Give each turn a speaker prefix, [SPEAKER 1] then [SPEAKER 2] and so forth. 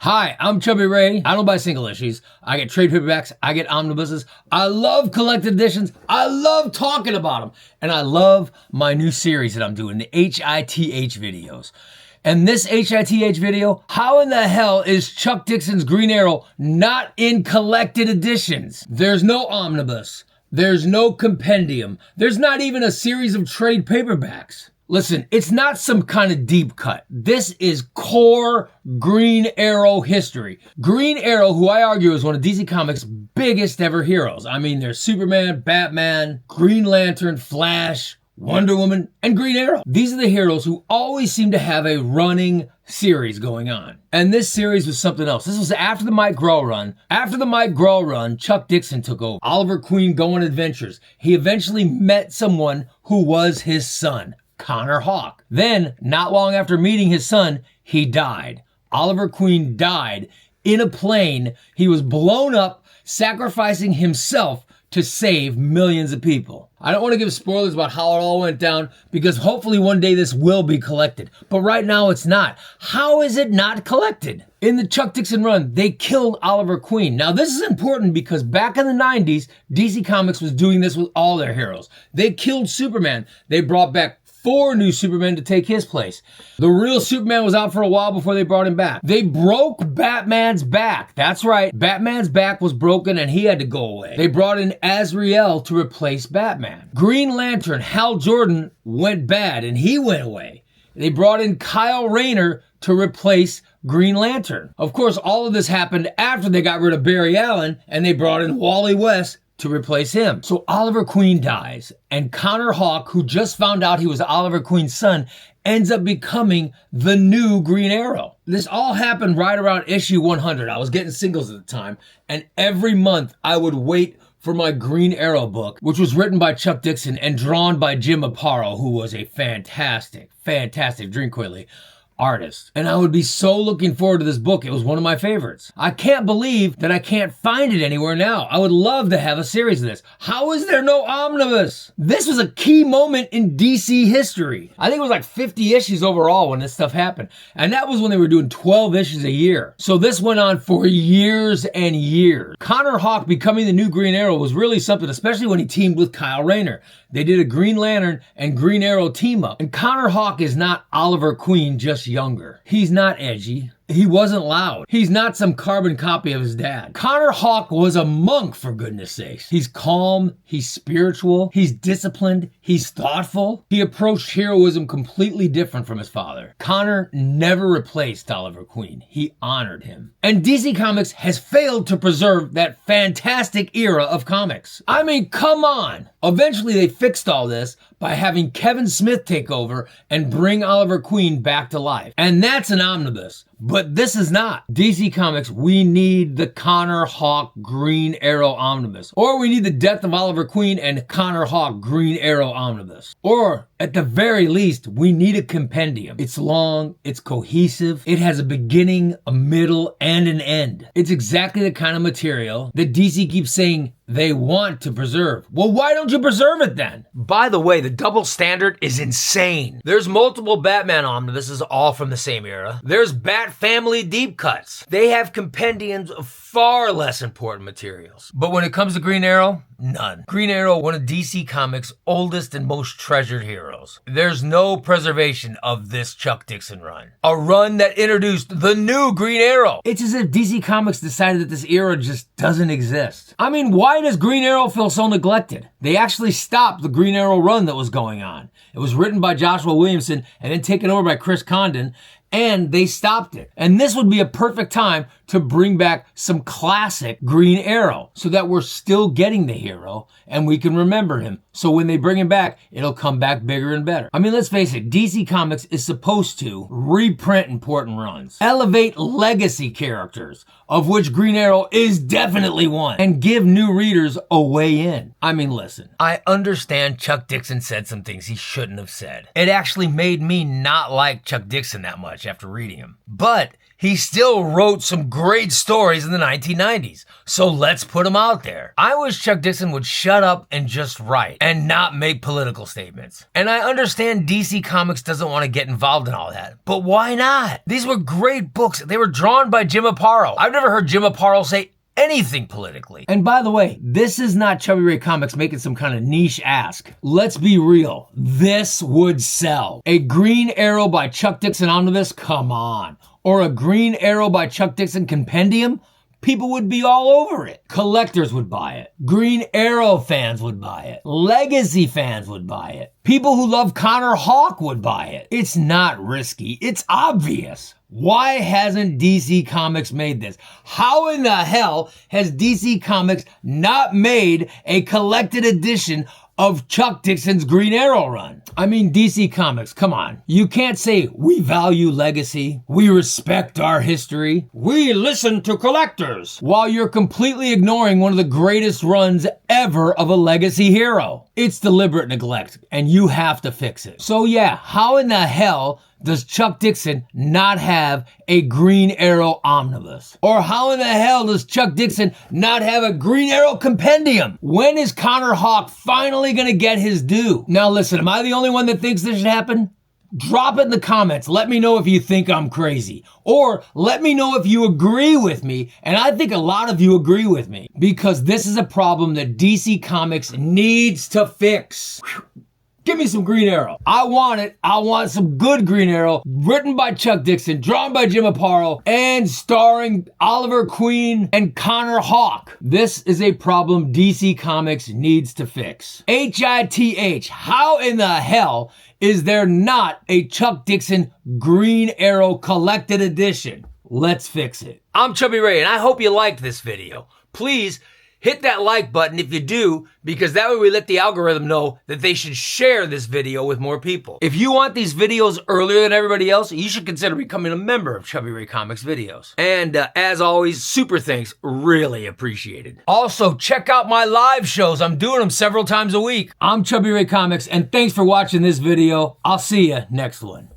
[SPEAKER 1] Hi, I'm ChubbyRay. I don't buy single issues. I get trade paperbacks. I get omnibuses. I love collected editions. I love talking about them. And I love my new series that I'm doing, the H.I.T.H. videos. And this H.I.T.H. video, how in the hell is Chuck Dixon's Green Arrow not in collected editions? There's no omnibus. There's no compendium. There's not even a series of trade paperbacks. Listen, it's not some kind of deep cut. This is core Green Arrow history. Green Arrow, who I argue is one of DC Comics' biggest ever heroes. I mean, there's Superman, Batman, Green Lantern, Flash, Wonder Woman, and Green Arrow. These are the heroes who always seem to have a running series going on. And this series was something else. This was after the Mike Grell run. After the Mike Grell run, Chuck Dixon took over. Oliver Queen Go on Adventures. He eventually met someone who was his son, Connor Hawke. Then, not long after meeting his son, he died. Oliver Queen died in a plane. He was blown up, sacrificing himself to save millions of people. I don't want to give spoilers about how it all went down because hopefully one day this will be collected. But right now it's not. How is it not collected? In the Chuck Dixon run, they killed Oliver Queen. Now this is important because back in the 90s, DC Comics was doing this with all their heroes. They killed Superman. They brought back 4 new Supermen to take his place. The real Superman was out for a while before they brought him back. They broke Batman's back. That's right. Batman's back was broken and he had to go away. They brought in Azrael to replace Batman. Green Lantern, Hal Jordan, went bad and he went away. They brought in Kyle Rayner to replace Green Lantern. Of course, all of this happened after they got rid of Barry Allen and they brought in Wally West to replace him. So Oliver Queen dies, and Connor Hawke, who just found out he was Oliver Queen's son, ends up becoming the new Green Arrow. This all happened right around issue 100. I was getting singles at the time, and every month I would wait for my Green Arrow book, which was written by Chuck Dixon and drawn by Jim Aparo, who was a fantastic Drink Quigley artist. And I would be so looking forward to this book. It was one of my favorites. I can't believe that I can't find it anywhere now. I would love to have a series of this. How is there no omnibus? This was a key moment in DC history. I think it was like 50 issues overall when this stuff happened. And that was when they were doing 12 issues a year. So this went on for years and years. Connor Hawke becoming the new Green Arrow was really something, especially when he teamed with Kyle Rayner. They did a Green Lantern and Green Arrow team up. And Connor Hawke is not Oliver Queen, just younger. He's not edgy. He wasn't loud. He's not some carbon copy of his dad. Connor Hawke was a monk, for goodness sakes. He's calm, he's spiritual, he's disciplined, he's thoughtful. He approached heroism completely different from his father. Connor never replaced Oliver Queen. He honored him. And DC Comics has failed to preserve that fantastic era of comics. I mean, come on. Eventually they fixed all this by having Kevin Smith take over and bring Oliver Queen back to life. And that's an omnibus. But this is not. DC Comics, we need the Connor Hawke Green Arrow omnibus. Or we need the death of Oliver Queen and Connor Hawke Green Arrow omnibus. Or, at the very least, we need a compendium. It's long, it's cohesive, it has a beginning, a middle, and an end. It's exactly the kind of material that DC keeps saying they want to preserve. Well, why don't you preserve it then? By the way, the double standard is insane. There's multiple Batman omnibuses, all from the same era. There's Bat Family deep cuts. They have compendiums of far less important materials. But when it comes to Green Arrow, none. Green Arrow, one of DC Comics' oldest and most treasured heroes. There's no preservation of this Chuck Dixon run. A run that introduced the new Green Arrow. It's as if DC Comics decided that this era just doesn't exist. I mean, why does Green Arrow feel so neglected? They actually stopped the Green Arrow run that was going on. It was written by Joshua Williamson and then taken over by Chris Condon, and they stopped it. And this would be a perfect time to bring back some classic Green Arrow so that we're still getting the hero and we can remember him. So when they bring him back, it'll come back bigger and better. I mean, let's face it, DC Comics is supposed to reprint important runs, elevate legacy characters, of which Green Arrow is definitely one, and give new readers a way in. I mean, listen, I understand Chuck Dixon said some things he shouldn't have said. It actually made me not like Chuck Dixon that much. much after reading him. But he still wrote some great stories in the 1990s, so let's put him out there. I wish Chuck Dixon would shut up and just write, and not make political statements. And I understand DC Comics doesn't want to get involved in all that, but why not? These were great books. They were drawn by Jim Aparo. I've never heard Jim Aparo say anything politically. And by the way, this is not ChubbyRay Comics making some kind of niche ask. Let's be real. This would sell. A Green Arrow by Chuck Dixon Omnibus? Come on. Or a Green Arrow by Chuck Dixon Compendium? People would be all over it. Collectors would buy it. Green Arrow fans would buy it. Legacy fans would buy it. People who love Connor Hawke would buy it. It's not risky. It's obvious. Why hasn't DC Comics made this? How in the hell has DC Comics not made a collected edition of Chuck Dixon's Green Arrow run? I mean, DC Comics, come on. You can't say we value legacy, we respect our history, we listen to collectors, while you're completely ignoring one of the greatest runs ever of a legacy hero. It's deliberate neglect, and you have to fix it. So yeah, how in the hell does Chuck Dixon not have a Green Arrow Omnibus? Or how in the hell does Chuck Dixon not have a Green Arrow Compendium? When is Connor Hawke finally gonna get his due? Now listen, am I the only one that thinks this should happen? Drop it in the comments. Let me know if you think I'm crazy. Or let me know if you agree with me, and I think a lot of you agree with me, because this is a problem that DC Comics needs to fix. Give me some Green Arrow. I want it. I want some good Green Arrow, written by Chuck Dixon, drawn by Jim Aparo, and starring Oliver Queen and Connor Hawke. This is a problem DC Comics needs to fix. H.I.T.H. How in the hell is there not a Chuck Dixon Green Arrow collected edition? Let's fix it. I'm ChubbyRay, and I hope you liked this video. Please hit that like button if you do, because that way we let the algorithm know that they should share this video with more people. If you want these videos earlier than everybody else, you should consider becoming a member of ChubbyRay Comics videos. And as always, super thanks, really appreciated. Also, check out my live shows. I'm doing them several times a week. I'm ChubbyRay Comics, and thanks for watching this video. I'll see you next one.